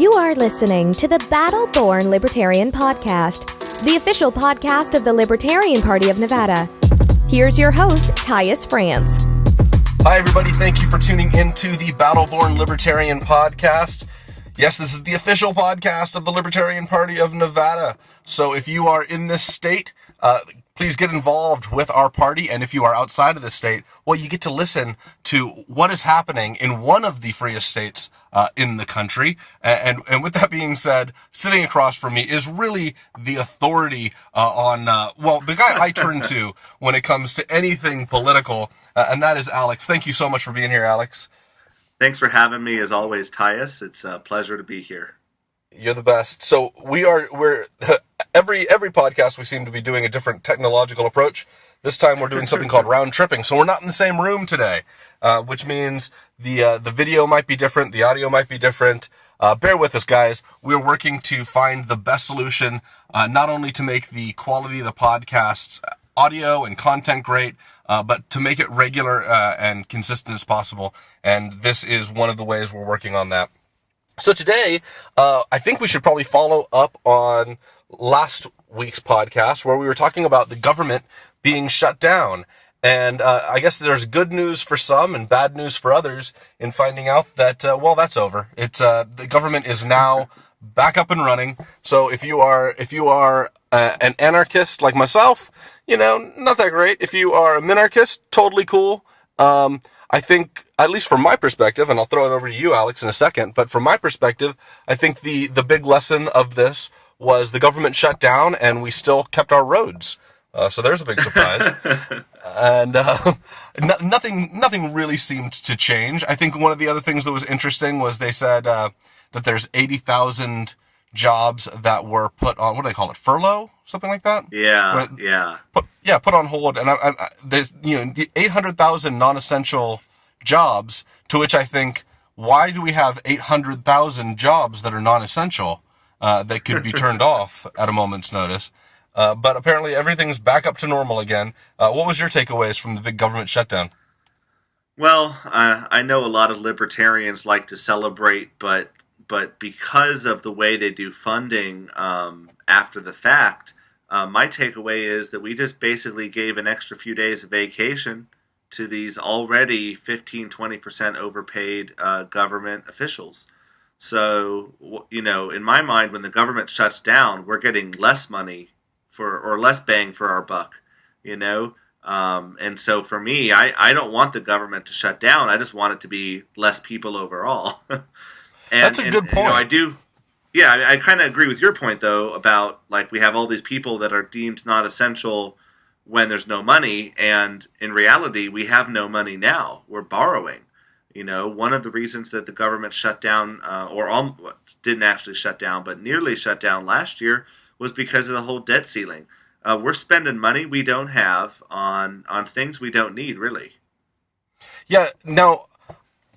You are listening to the Battle Born Libertarian Podcast, the official podcast of the Libertarian Party of Nevada. Here's your host, Tyas. Hi, everybody. Thank you for tuning into the Battle Born Libertarian Podcast. Yes, this is the official podcast of the Libertarian Party of Nevada. So if you are in this state, please get involved with our party. And if you are outside of the state, well, you get to listen to what is happening in one of the freest states in the country. And with that being said, sitting across from me is really the authority on, the guy I turn to when it comes to anything political, and that is Alex. Thank you so much for being here, Alex. Thanks for having me, as always, Tyas. It's a pleasure to be here. You're the best. So we're every podcast we seem to be doing a different technological approach. This time we're doing something called round tripping. So we're not in the same room today, which means the video might be different, the audio might be different. Bear with us, guys. We're working to find the best solution, not only to make the quality of the podcast's audio and content great, but to make it regular and consistent as possible. And this is one of the ways we're working on that. So today, I think we should probably follow up on last week's podcast where we were talking about the government being shut down. And I guess there's good news for some and bad news for others in finding out that, that's over. It's the government is now back up and running. So if you are an anarchist like myself, not that great. If you are a minarchist, totally cool. I think, at least from my perspective, and I'll throw it over to you, Alex, in a second, but from my perspective, I think the big lesson of this was the government shut down and we still kept our roads. So there's a big surprise. And nothing really seemed to change. I think one of the other things that was interesting was they said that there's 80,000 jobs that were put on, what do they call it, furlough? Something like that? Yeah. Put on hold. And there's, the 800,000 non-essential jobs, to which I think, why do we have 800,000 jobs that are non-essential that could be turned off at a moment's notice? But apparently everything's back up to normal again. What was your takeaways from the big government shutdown? Well, I know a lot of libertarians like to celebrate, but because of the way they do funding after the fact, my takeaway is that we just basically gave an extra few days of vacation to these already 15-20% overpaid government officials. So, in my mind, when the government shuts down, we're getting less money or less bang for our buck, And so for me, I don't want the government to shut down. I just want it to be less people overall. That's a good point. I do. Yeah, I kind of agree with your point, though, about, we have all these people that are deemed not essential when there's no money, and in reality, we have no money now. We're borrowing. One of the reasons that the government shut down, didn't actually shut down, but nearly shut down last year, was because of the whole debt ceiling. We're spending money we don't have on things we don't need, really. Yeah, now,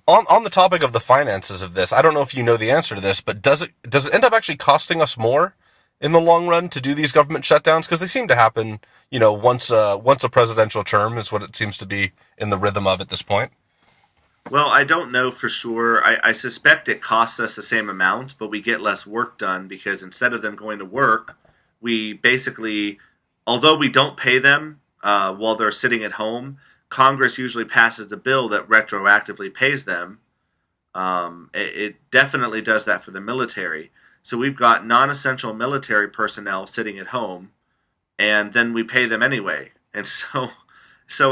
on the topic of the finances of this, I don't know if you know the answer to this, but does it end up actually costing us more in the long run to do these government shutdowns? Because they seem to happen, once a presidential term is what it seems to be in the rhythm of at this point. Well, I don't know for sure. I suspect it costs us the same amount, but we get less work done because instead of them going to work, we basically, although we don't pay them while they're sitting at home, Congress usually passes a bill that retroactively pays them. It definitely does that for the military. So we've got non-essential military personnel sitting at home, and then we pay them anyway. And so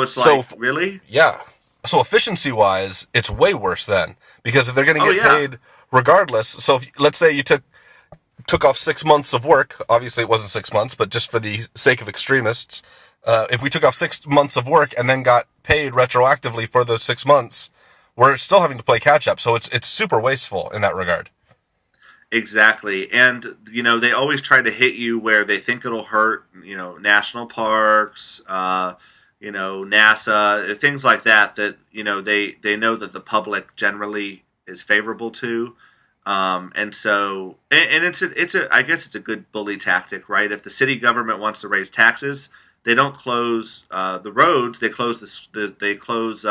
it's really? Yeah. So efficiency-wise, it's way worse then. Because if they're going to get paid regardless, so let's say you took off 6 months of work, obviously it wasn't 6 months, but just for the sake of extremists, if we took off 6 months of work and then got paid retroactively for those 6 months, we're still having to play catch up. So it's super wasteful in that regard. Exactly. And, they always try to hit you where they think it'll hurt, national parks, NASA, things like that, they know that the public generally is favorable to. And so, and I guess it's a good bully tactic, right? If the city government wants to raise taxes, they don't close the roads. They close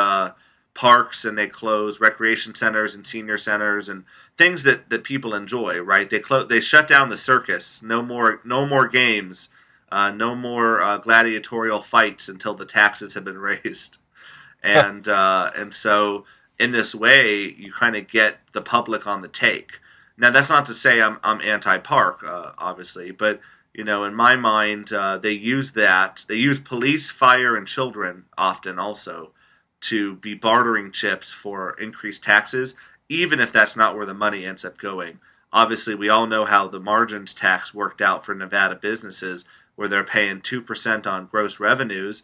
parks and they close recreation centers and senior centers and things that people enjoy, right? They shut down the circus. No more games. No more gladiatorial fights until the taxes have been raised. And so in this way, you kind of get the public on the take. Now, that's not to say I'm anti-park, obviously, but in my mind, they use that. They use police, fire, and children often also to be bartering chips for increased taxes, even if that's not where the money ends up going. Obviously, we all know how the margins tax worked out for Nevada businesses, where they're paying 2% on gross revenues.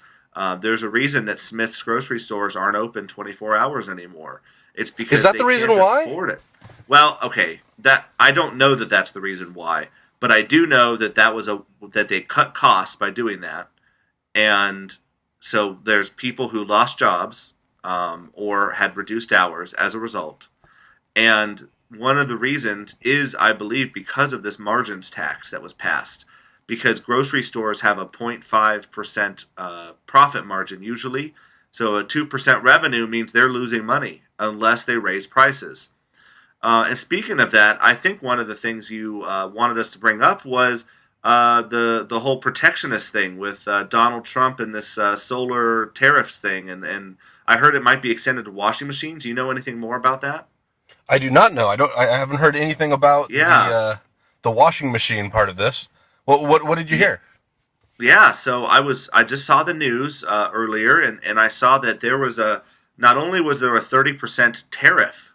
There's a reason that Smith's grocery stores aren't open 24 hours anymore. It's because is that the reason why? Afford it. Well, okay, that I don't know that that's the reason why, but I do know that that they cut costs by doing that, and so there's people who lost jobs or had reduced hours as a result, and one of the reasons is, I believe, because of this margins tax that was passed. Because grocery stores have a 0.5% profit margin usually. So a 2% revenue means they're losing money unless they raise prices. And speaking of that, I think one of the things you wanted us to bring up was the whole protectionist thing with Donald Trump and this solar tariffs thing. And I heard it might be extended to washing machines. Do you know anything more about that? I do not know. I haven't heard anything about the washing machine part of this. What did you hear? Yeah, so I just saw the news earlier, and I saw that there was not only was there a 30% tariff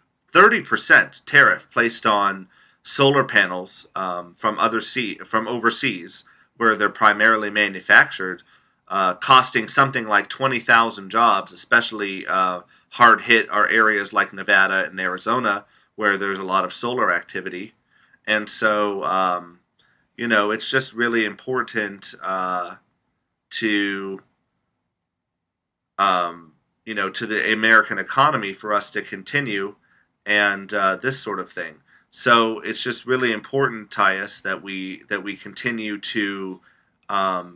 placed on solar panels from overseas, where they're primarily manufactured, costing something like 20,000 jobs, especially hard hit are areas like Nevada and Arizona, where there's a lot of solar activity, and so. It's just really important to the American economy for us to continue and this sort of thing. So it's just really important, Tyas, that we continue to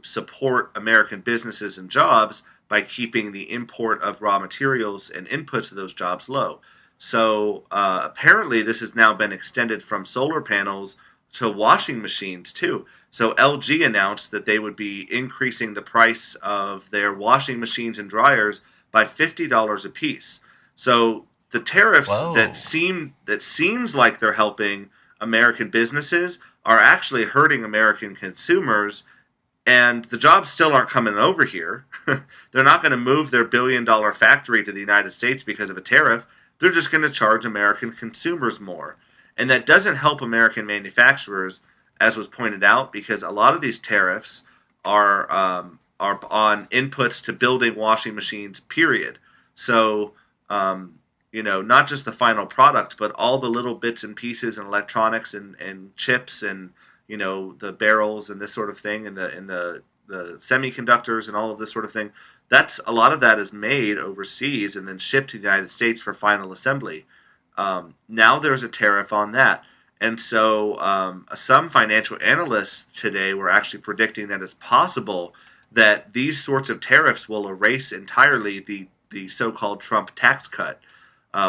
support American businesses and jobs by keeping the import of raw materials and inputs to those jobs low. So apparently this has now been extended from solar panels to washing machines too. So LG announced that they would be increasing the price of their washing machines and dryers by $50 a piece. So the tariffs that seems like they're helping American businesses are actually hurting American consumers, and the jobs still aren't coming over here. They're not going to move their billion-dollar factory to the United States because of a tariff. They're just going to charge American consumers more. And that doesn't help American manufacturers, as was pointed out, because a lot of these tariffs are on inputs to building washing machines, period. So, not just the final product, but all the little bits and pieces and electronics and chips and, the barrels and this sort of thing and the semiconductors and all of this sort of thing. A lot of that is made overseas and then shipped to the United States for final assembly. Now there's a tariff on that. And so some financial analysts today were actually predicting that it's possible that these sorts of tariffs will erase entirely the so-called Trump tax cut,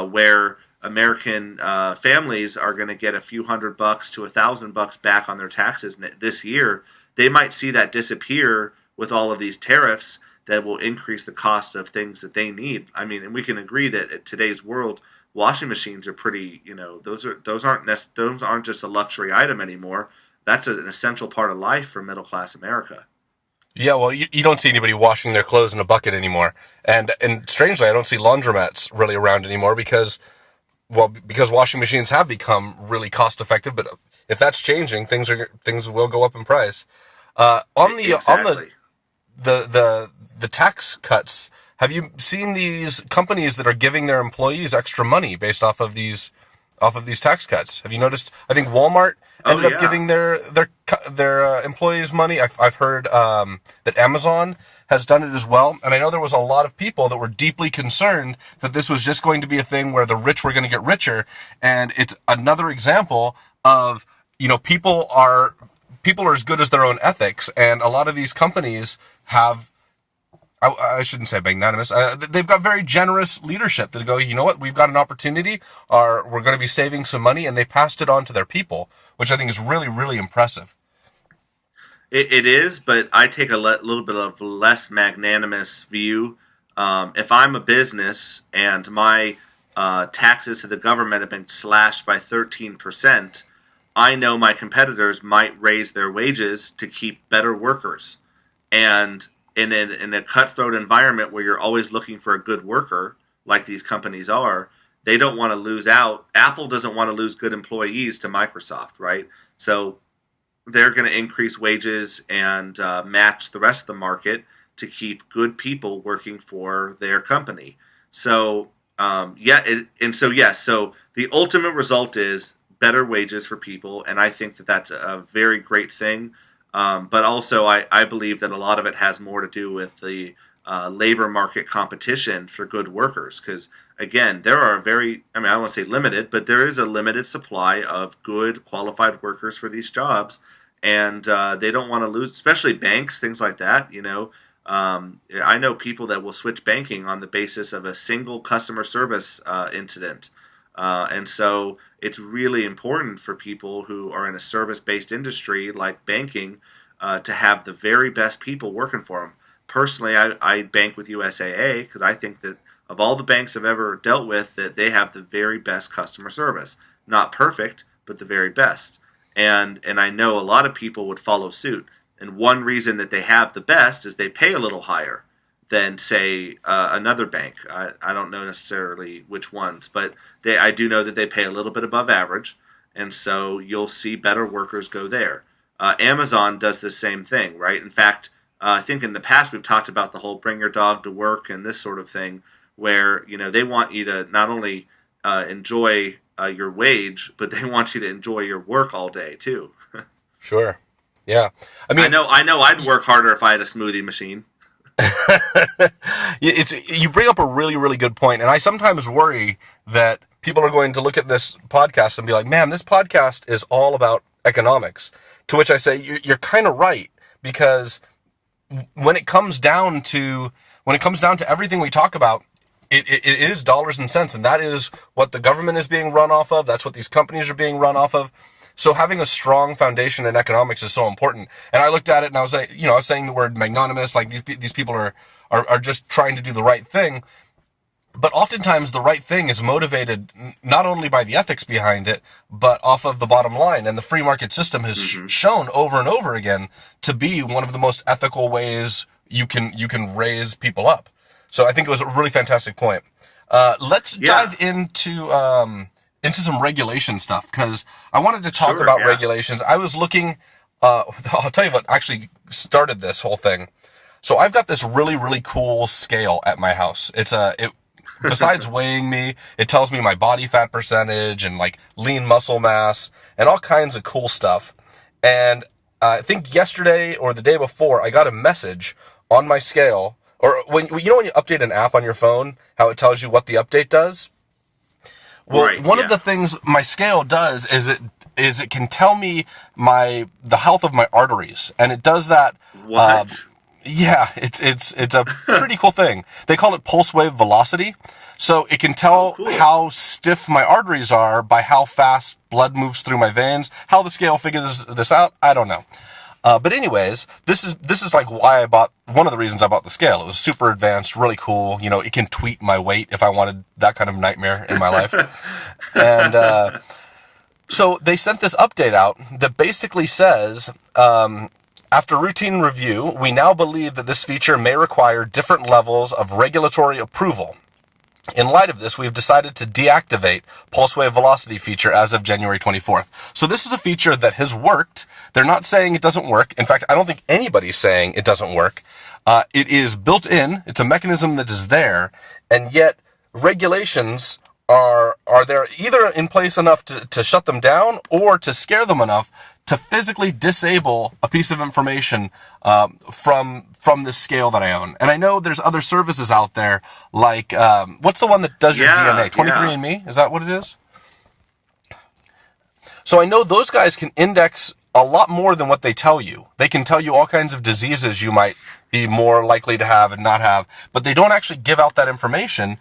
where American families are going to get a few $100 to $1,000 back on their taxes this year. They might see that disappear with all of these tariffs that will increase the cost of things that they need. I mean, and we can agree that in today's world, washing machines are pretty, those aren't just a luxury item anymore. That's an essential part of life for middle class America. Yeah, well, you don't see anybody washing their clothes in a bucket anymore, and strangely, I don't see laundromats really around anymore because washing machines have become really cost effective. But if that's changing, things will go up in price. On the tax cuts. Have you seen these companies that are giving their employees extra money based off of these tax cuts? Have you noticed? I think Walmart ended up giving their employees money. I've heard that Amazon has done it as well. And I know there was a lot of people that were deeply concerned that this was just going to be a thing where the rich were going to get richer. And it's another example of, people are as good as their own ethics. And a lot of these companies have I shouldn't say magnanimous. They've got very generous leadership that go, you know what, we've got an opportunity, or we're going to be saving some money, and they passed it on to their people, which I think is really, really impressive. It is, but I take a little bit of less magnanimous view. If I'm a business and my taxes to the government have been slashed by 13%, I know my competitors might raise their wages to keep better workers. And in a cutthroat environment where you're always looking for a good worker, like these companies are, they don't want to lose out. Apple doesn't want to lose good employees to Microsoft, right? So they're going to increase wages and match the rest of the market to keep good people working for their company. So, so the ultimate result is better wages for people, and I think that that's a very great thing. But also, I believe that a lot of it has more to do with the labor market competition for good workers. Because, again, there are I don't want to say limited, but there is a limited supply of good, qualified workers for these jobs. And they don't want to lose, especially banks, things like that. I know people that will switch banking on the basis of a single customer service incident. And so it's really important for people who are in a service-based industry like banking to have the very best people working for them. Personally, I bank with USAA because I think that of all the banks I've ever dealt with, that they have the very best customer service. Not perfect, but the very best. And I know a lot of people would follow suit. And one reason that they have the best is they pay a little higher than, say, another bank. I don't know necessarily which ones, but I do know that they pay a little bit above average, and so you'll see better workers go there. Amazon does the same thing, right? In fact, I think in the past we've talked about the whole bring your dog to work and this sort of thing, where they want you to not only enjoy your wage, but they want you to enjoy your work all day too. Sure. Yeah. I mean, I know I'd work harder if I had a smoothie machine. You bring up a really, really good point, and I sometimes worry that people are going to look at this podcast and be like, man, this podcast is all about economics. To which I say, you're kind of right, because when it comes down to everything we talk about, it is dollars and cents, and that is what the government is being run off of. That's what these companies are being run off of. So having a strong foundation in economics is so important. And I looked at it and I was like, I was saying the word magnanimous, like these people are just trying to do the right thing. But oftentimes the right thing is motivated not only by the ethics behind it, but off of the bottom line. And the free market system has shown over and over again to be one of the most ethical ways you can raise people up. So I think it was a really fantastic point. Let's dive into some regulation stuff, because I wanted to talk about regulations. I was looking, I'll tell you what actually started this whole thing. So I've got this really, really cool scale at my house. Besides weighing me, it tells me my body fat percentage and like lean muscle mass and all kinds of cool stuff. And I think yesterday or the day before, I got a message on my scale, or when you update an app on your phone, how it tells you what the update does. Well, one of the things my scale does is it can tell me the health of my arteries, and it does that. What? It's a pretty cool thing. They call it pulse wave velocity. So it can tell how stiff my arteries are by how fast blood moves through my veins. How the scale figures this out, I don't know. But anyways, this is like why one of the reasons I bought the scale. It was super advanced, really cool. It can tweet my weight if I wanted that kind of nightmare in my life. And so they sent this update out that basically says, after routine review, we now believe that this feature may require different levels of regulatory approval. In light of this, we've decided to deactivate pulse wave velocity feature as of January 24th. So this is a feature that has worked. They're not saying it doesn't work. In fact, I don't think anybody's saying it doesn't work. It is built in. It's a mechanism that is there. And yet regulations are there either in place enough to shut them down or to scare them enough to physically disable a piece of information from this scale that I own. And I know there's other services out there, like, what's the one that does your DNA? 23andMe? Is that what it is? So I know those guys can index a lot more than what they tell you. They can tell you all kinds of diseases you might be more likely to have and not have, but they don't actually give out that information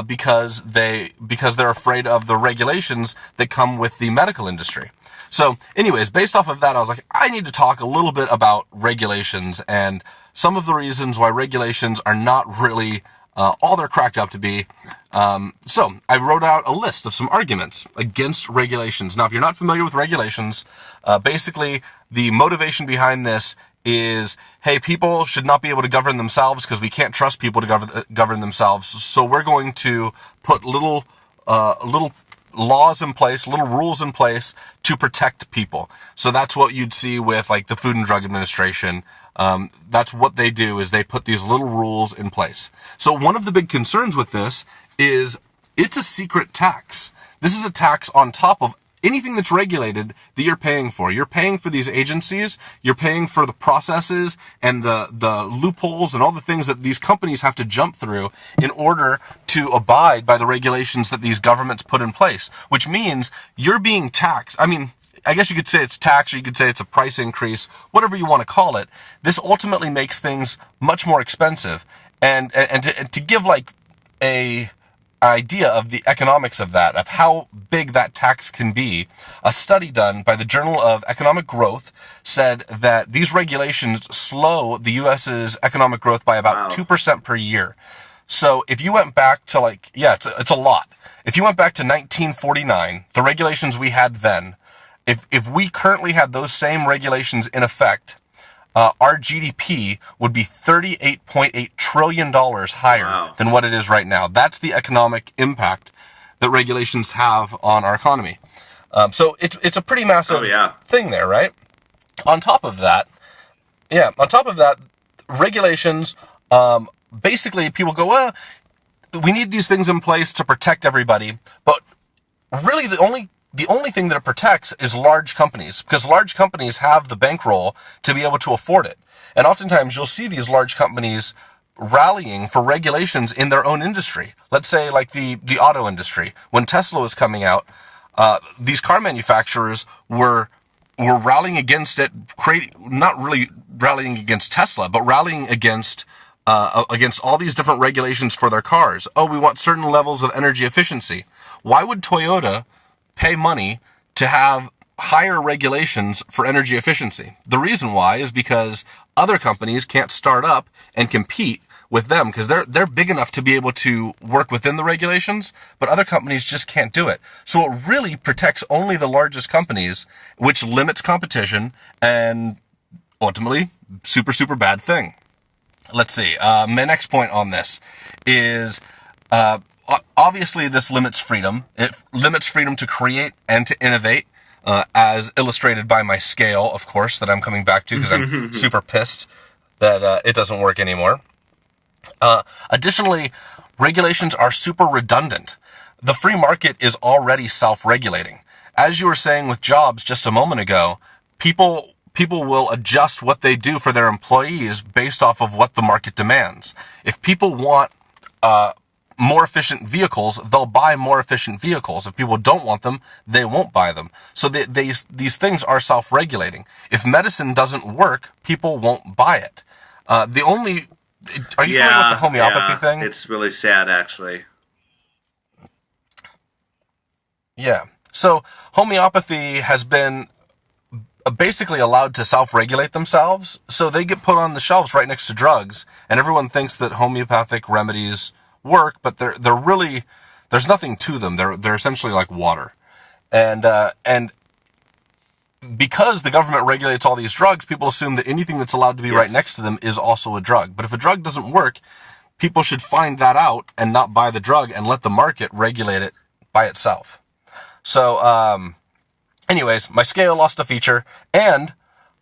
because they're afraid of the regulations that come with the medical industry. So anyways, based off of that, I was like, I need to talk a little bit about regulations and some of the reasons why regulations are not really all they're cracked up to be. So I wrote out a list of some arguments against regulations. Now, if you're not familiar with regulations, basically the motivation behind this is, hey, people should not be able to govern themselves because we can't trust people to govern themselves. So we're going to put little laws in place, little rules in place to protect people. So that's what you'd see with like the Food and Drug Administration. That's what they do, is they put these little rules in place. So one of the big concerns with this is it's a secret tax. This is a tax on top of anything that's regulated that you're paying for. You're paying for these agencies, you're paying for the processes and the loopholes and all the things that these companies have to jump through in order to abide by the regulations that these governments put in place, which means you're being taxed. I mean, I guess you could say it's tax, or you could say it's a price increase, whatever you want to call it. This ultimately makes things much more expensive. And to give like a idea of the economics of that, of how big that tax can be, a study done by the Journal of Economic Growth said that these regulations slow the U.S.'s economic growth by about 2% per year. So if you went back to like, it's a lot. If you went back to 1949, the regulations we had then, if we currently had those same regulations in effect, our GDP would be $38.8 trillion higher than what it is right now. That's the economic impact that regulations have on our economy. So it's a pretty massive thing there, right? On top of that, regulations, basically people go, well, we need these things in place to protect everybody, but really the only thing that it protects is large companies, because large companies have the bankroll to be able to afford it. And oftentimes you'll see these large companies rallying for regulations in their own industry. Let's say like the auto industry. When Tesla was coming out, these car manufacturers were rallying against it, not really rallying against Tesla, but rallying against all these different regulations for their cars. Oh, we want certain levels of energy efficiency. Why would Toyota pay money to have higher regulations for energy efficiency? The reason why is because other companies can't start up and compete with them, because they're big enough to be able to work within the regulations, but other companies just can't do it. So it really protects only the largest companies, which limits competition, and ultimately, super, super bad thing. Let's see. My next point on this is, obviously, this limits freedom. It limits freedom to create and to innovate, as illustrated by my scale, of course, that I'm coming back to because I'm super pissed that it doesn't work anymore. Additionally, regulations are super redundant. The free market is already self-regulating. As you were saying with jobs just a moment ago, people will adjust what they do for their employees based off of what the market demands. If people want more efficient vehicles, they'll buy more efficient vehicles. If people don't want them, they won't buy them. So these things are self-regulating. If medicine doesn't work, people won't buy it. Are you familiar with the homeopathy thing? It's really sad, actually. Yeah. So homeopathy has been basically allowed to self-regulate themselves. So they get put on the shelves right next to drugs, and everyone thinks that homeopathic remedies work, but they're really, there's nothing to them. They're essentially like water. And because the government regulates all these drugs, people assume that anything that's allowed to be right next to them is also a drug. But if a drug doesn't work, people should find that out and not buy the drug and let the market regulate it by itself. So, anyways, my scale lost a feature, and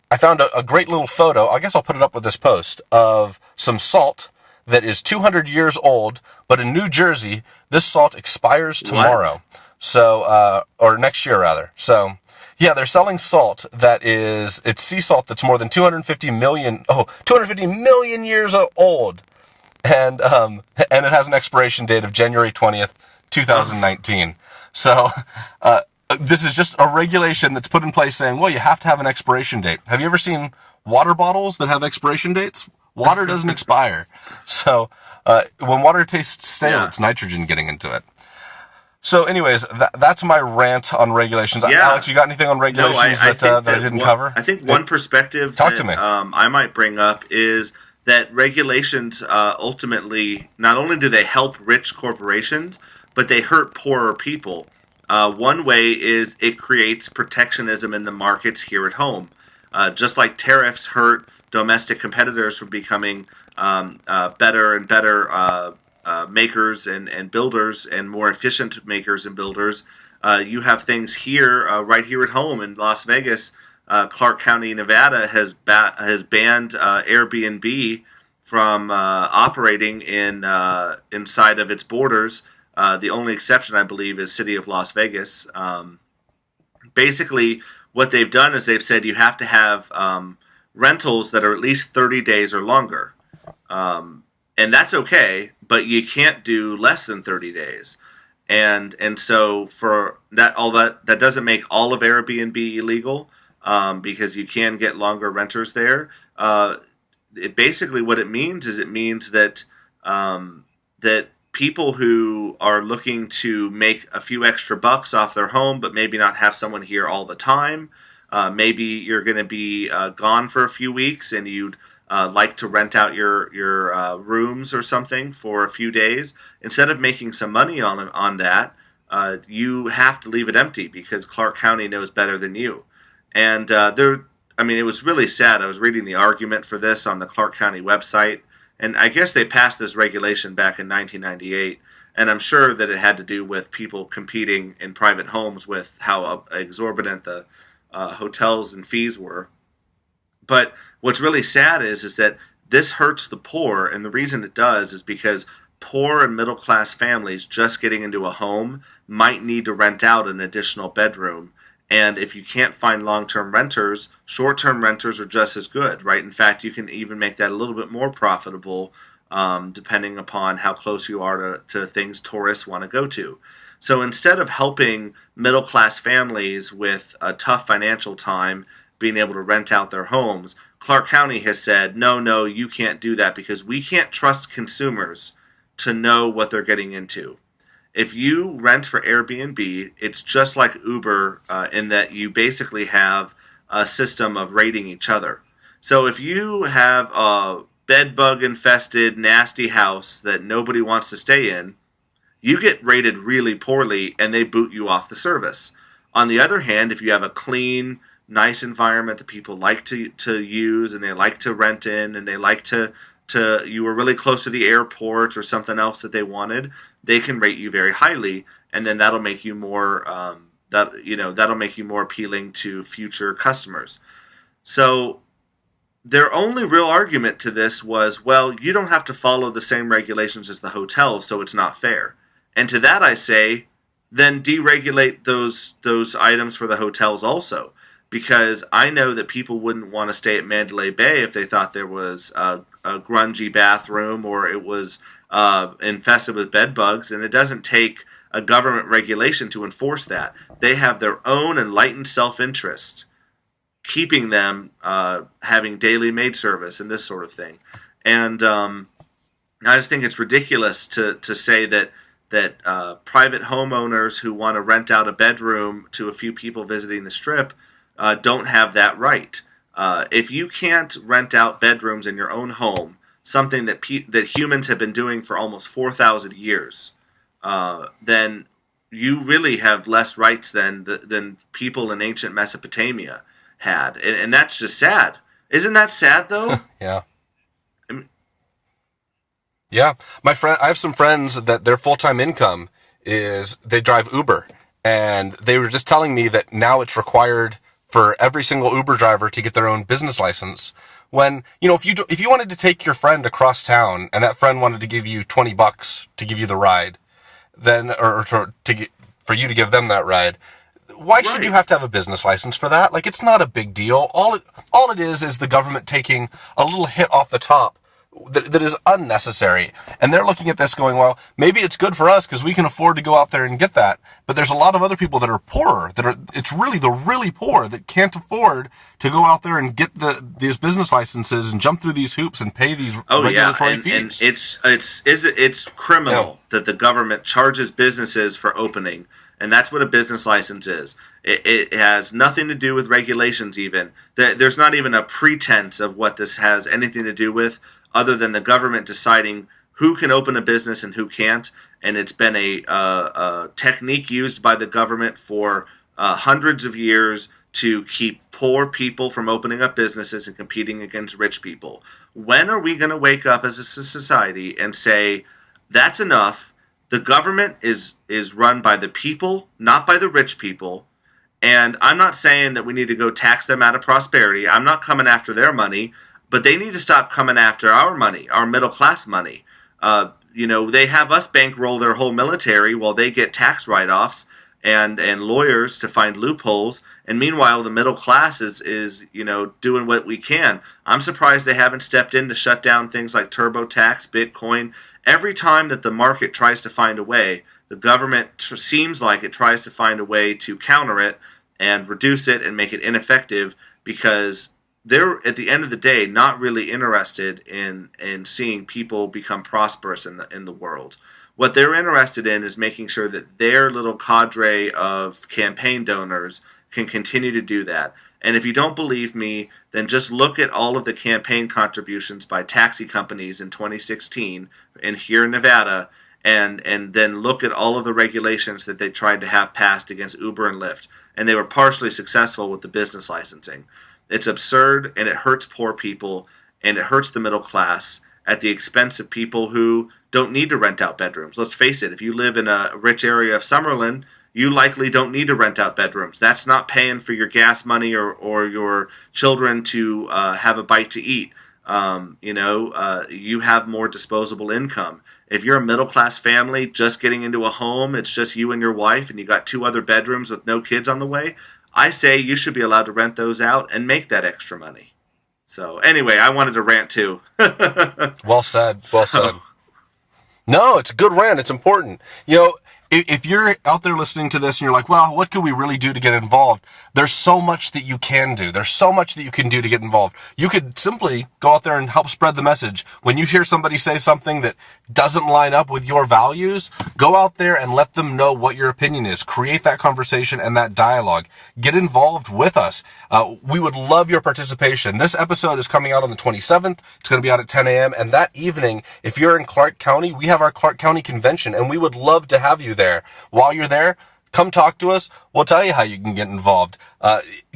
I found a great little photo. I guess I'll put it up with this post of some salt that is 200 years old, but in New Jersey, this salt expires tomorrow. What? So, or next year rather. So, yeah, they're selling salt it's sea salt that's more than 250 million years old. And it has an expiration date of January 20th, 2019. So, this is just a regulation that's put in place saying, well, you have to have an expiration date. Have you ever seen water bottles that have expiration dates? Water doesn't expire. So when water tastes stale, it's nitrogen getting into it. So anyways, that's my rant on regulations. Yeah. Alex, you got anything on regulations that I didn't cover? I think one perspective to me. I might bring up is that regulations ultimately, not only do they help rich corporations, but they hurt poorer people. One way is it creates protectionism in the markets here at home. Just like tariffs hurt domestic competitors from becoming better and better makers and builders and more efficient makers and builders, you have things here, right here at home in Las Vegas. Clark County, Nevada has banned Airbnb from operating inside of its borders. The only exception, I believe, is City of Las Vegas. Basically, what they've done is they've said you have to have rentals that are at least 30 days or longer. And that's okay, but you can't do less than 30 days. And so for that, that doesn't make all of Airbnb illegal, because you can get longer renters there. Basically what it means is that that people who are looking to make a few extra bucks off their home, but maybe not have someone here all the time. Maybe you're going to be gone for a few weeks and you'd like to rent out your rooms or something for a few days. Instead of making some money on that, you have to leave it empty because Clark County knows better than you. And it was really sad. I was reading the argument for this on the Clark County website, and I guess they passed this regulation back in 1998, and I'm sure that it had to do with people competing in private homes with how exorbitant the hotels and fees were. But what's really sad is that this hurts the poor, and the reason it does is because poor and middle-class families just getting into a home might need to rent out an additional bedroom. And if you can't find long-term renters, short-term renters are just as good, right? In fact, you can even make that a little bit more profitable, depending upon how close you are to things tourists want to go to. So instead of helping middle-class families with a tough financial time being able to rent out their homes, Clark County has said, no, you can't do that because we can't trust consumers to know what they're getting into. If you rent for Airbnb, it's just like Uber in that you basically have a system of rating each other. So if you have a bed-bug-infested, nasty house that nobody wants to stay in, you get rated really poorly and they boot you off the service. On the other hand, if you have a clean, nice environment that people like to use and they like to rent in and they like to you were really close to the airport or something else that they wanted, they can rate you very highly, and then that'll make you more that'll make you more appealing to future customers. So their only real argument to this was, well, you don't have to follow the same regulations as the hotel, so it's not fair. And to that I say, then deregulate those items for the hotels also. Because I know that people wouldn't want to stay at Mandalay Bay if they thought there was a grungy bathroom or it was infested with bed bugs, and it doesn't take a government regulation to enforce that. They have their own enlightened self-interest, keeping them having daily maid service and this sort of thing. And I just think it's ridiculous to say that private homeowners who want to rent out a bedroom to a few people visiting the Strip don't have that right. If you can't rent out bedrooms in your own home, something that humans have been doing for almost 4,000 years, then you really have less rights than people in ancient Mesopotamia had, and that's just sad. Isn't that sad though? Yeah. Yeah, I have some friends that their full-time income is they drive Uber, and they were just telling me that now it's required for every single Uber driver to get their own business license. When, if you wanted to take your friend across town and that friend wanted to give you $20 to give you the ride, then, for you to give them that ride, why should you have to have a business license for that? Like, it's not a big deal. All it is the government taking a little hit off the top that is unnecessary. And they're looking at this going, well, maybe it's good for us because we can afford to go out there and get that. But there's a lot of other people that are poorer, it's really the really poor that can't afford to go out there and get these business licenses and jump through these hoops and pay these regulatory fees. And it's criminal that the government charges businesses for opening. And that's what a business license is. It has nothing to do with regulations even. There's not even a pretense of what this has anything to do with, other than the government deciding who can open a business and who can't. And it's been a technique used by the government for hundreds of years to keep poor people from opening up businesses and competing against rich people. When are we going to wake up as a society and say, that's enough? The government is run by the people, not by the rich people. And I'm not saying that we need to go tax them out of prosperity. I'm not coming after their money, but they need to stop coming after our money, our middle class money. They have us bankroll their whole military while they get tax write-offs and lawyers to find loopholes. And meanwhile, the middle class is doing what we can. I'm surprised they haven't stepped in to shut down things like TurboTax, Bitcoin. Every time that the market tries to find a way, the government seems like it tries to find a way to counter it and reduce it and make it ineffective, because they're, at the end of the day, not really interested in seeing people become prosperous in the world. What they're interested in is making sure that their little cadre of campaign donors can continue to do that. And if you don't believe me, then just look at all of the campaign contributions by taxi companies in 2016 and here in Nevada, and then look at all of the regulations that they tried to have passed against Uber and Lyft. And they were partially successful with the business licensing. It's absurd, and it hurts poor people, and it hurts the middle class at the expense of people who don't need to rent out bedrooms. Let's face it, if you live in a rich area of Summerlin, you likely don't need to rent out bedrooms. That's not paying for your gas money or your children to have a bite to eat. You have more disposable income. If you're a middle-class family just getting into a home, it's just you and your wife, and you got 2 other bedrooms with no kids on the way, I say you should be allowed to rent those out and make that extra money. So anyway, I wanted to rant too. Well said. Well said. No, it's a good rant. It's important. If you're out there listening to this and you're like, well, what can we really do to get involved? There's so much that you can do. There's so much that you can do to get involved. You could simply go out there and help spread the message. When you hear somebody say something that doesn't line up with your values, go out there and let them know what your opinion is. Create that conversation and that dialogue. Get involved with us. We would love your participation. This episode is coming out on the 27th. It's going to be out at 10 a.m. And that evening, if you're in Clark County, we have our Clark County convention, and we would love to have you there. While you're there, come talk to us. We'll tell you how you can get involved.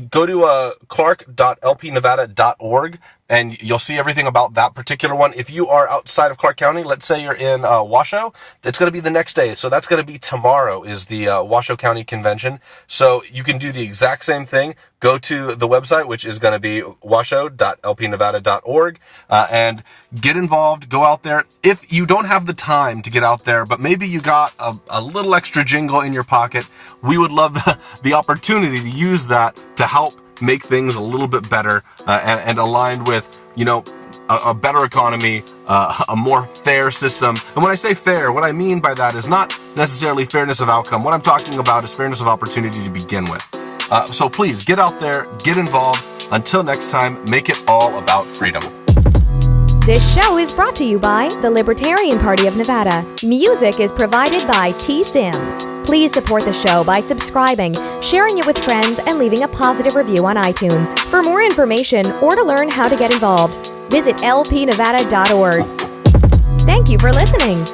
Go to clark.lpnevada.org, and you'll see everything about that particular one. If you are outside of Clark County, let's say you're in Washoe, that's going to be the next day. So that's going to be tomorrow is the Washoe County Convention. So you can do the exact same thing. Go to the website, which is going to be washoe.lpnevada.org, and get involved. Go out there. If you don't have the time to get out there, but maybe you got a little extra jingle in your pocket, we would love the opportunity to use that to help make things a little bit better and aligned with, a better economy, a more fair system. And when I say fair, what I mean by that is not necessarily fairness of outcome. What I'm talking about is fairness of opportunity to begin with. So please get out there, get involved. Until next time, make it all about freedom. This show is brought to you by the Libertarian Party of Nevada. Music is provided by T. Sims. Please support the show by subscribing, sharing it with friends, and leaving a positive review on iTunes. For more information or to learn how to get involved, visit lpnevada.org. Thank you for listening.